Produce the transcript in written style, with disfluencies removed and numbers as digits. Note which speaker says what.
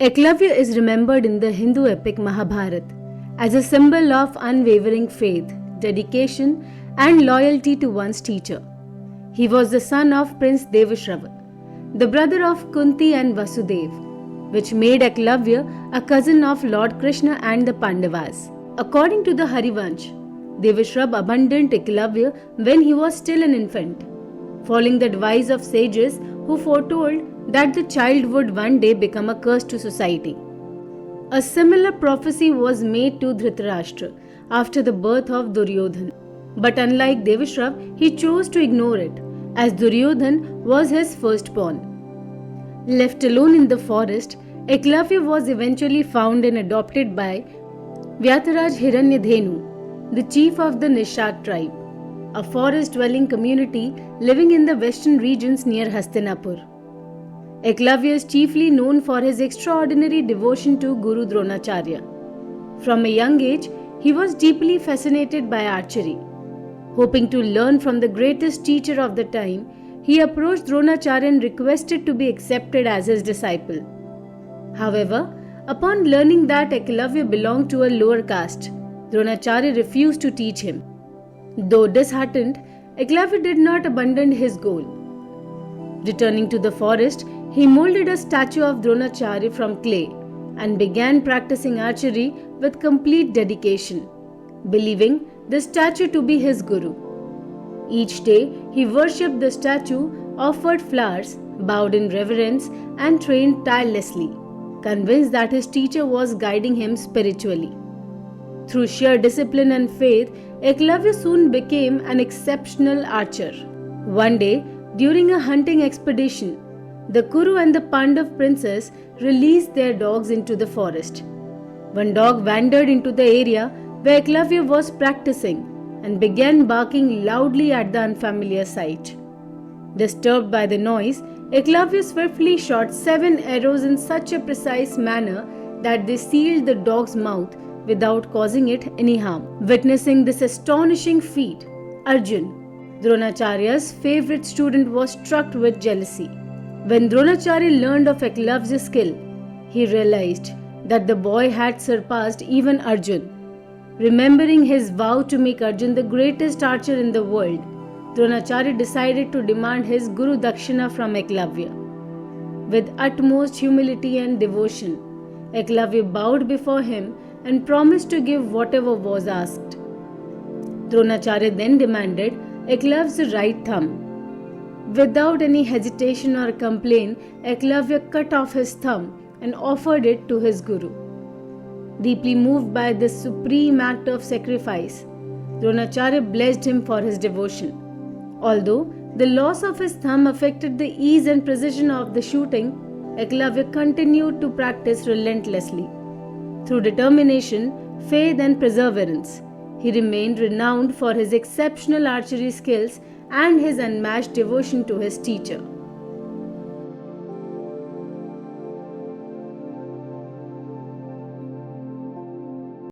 Speaker 1: Eklavya is remembered in the Hindu epic Mahabharata as a symbol of unwavering faith, dedication, and loyalty to one's teacher. He was the son of Prince Devashrava, the brother of Kunti and Vasudev, which made Eklavya a cousin of Lord Krishna and the Pandavas. According to the Harivansh, Devashrava abandoned Eklavya when he was still an infant, following the advice of sages who foretold that the child would one day become a curse to society. A similar prophecy was made to Dhritarashtra after the birth of Duryodhan. But unlike Devashrava, he chose to ignore it, as Duryodhan was his firstborn. Left alone in the forest, Eklavya was eventually found and adopted by Vyataraj Hiranyadhenu, the chief of the Nishad tribe, a forest-dwelling community living in the western regions near Hastinapur. Eklavya is chiefly known for his extraordinary devotion to Guru Dronacharya. From a young age, he was deeply fascinated by archery. Hoping to learn from the greatest teacher of the time, he approached Dronacharya and requested to be accepted as his disciple. However, upon learning that Eklavya belonged to a lower caste, Dronacharya refused to teach him. Though disheartened, Eklavya did not abandon his goal. Returning to the forest, he molded a statue of Dronacharya from clay and began practicing archery with complete dedication, believing the statue to be his guru. Each day, he worshipped the statue, offered flowers, bowed in reverence, and trained tirelessly, convinced that his teacher was guiding him spiritually. Through sheer discipline and faith, Eklavya soon became an exceptional archer. One day, during a hunting expedition, the Kuru and the Pandav princes released their dogs into the forest. One dog wandered into the area where Eklavya was practicing and began barking loudly at the unfamiliar sight. Disturbed by the noise, Eklavya swiftly shot 7 arrows in such a precise manner that they sealed the dog's mouth without causing it any harm. Witnessing this astonishing feat, Arjun, Dronacharya's favorite student, was struck with jealousy. When Dronacharya learned of Eklavya's skill, he realized that the boy had surpassed even Arjun. Remembering his vow to make Arjun the greatest archer in the world, Dronacharya decided to demand his Guru Dakshina from Eklavya. With utmost humility and devotion, Eklavya bowed before him and promised to give whatever was asked. Dronacharya then demanded Eklavya's right thumb. Without any hesitation or complaint, Eklavya cut off his thumb and offered it to his guru. Deeply moved by this supreme act of sacrifice, Dronacharya blessed him for his devotion. Although the loss of his thumb affected the ease and precision of the shooting, Eklavya continued to practice relentlessly. Through determination, faith, and perseverance, he remained renowned for his exceptional archery skills and his unmatched devotion to his teacher.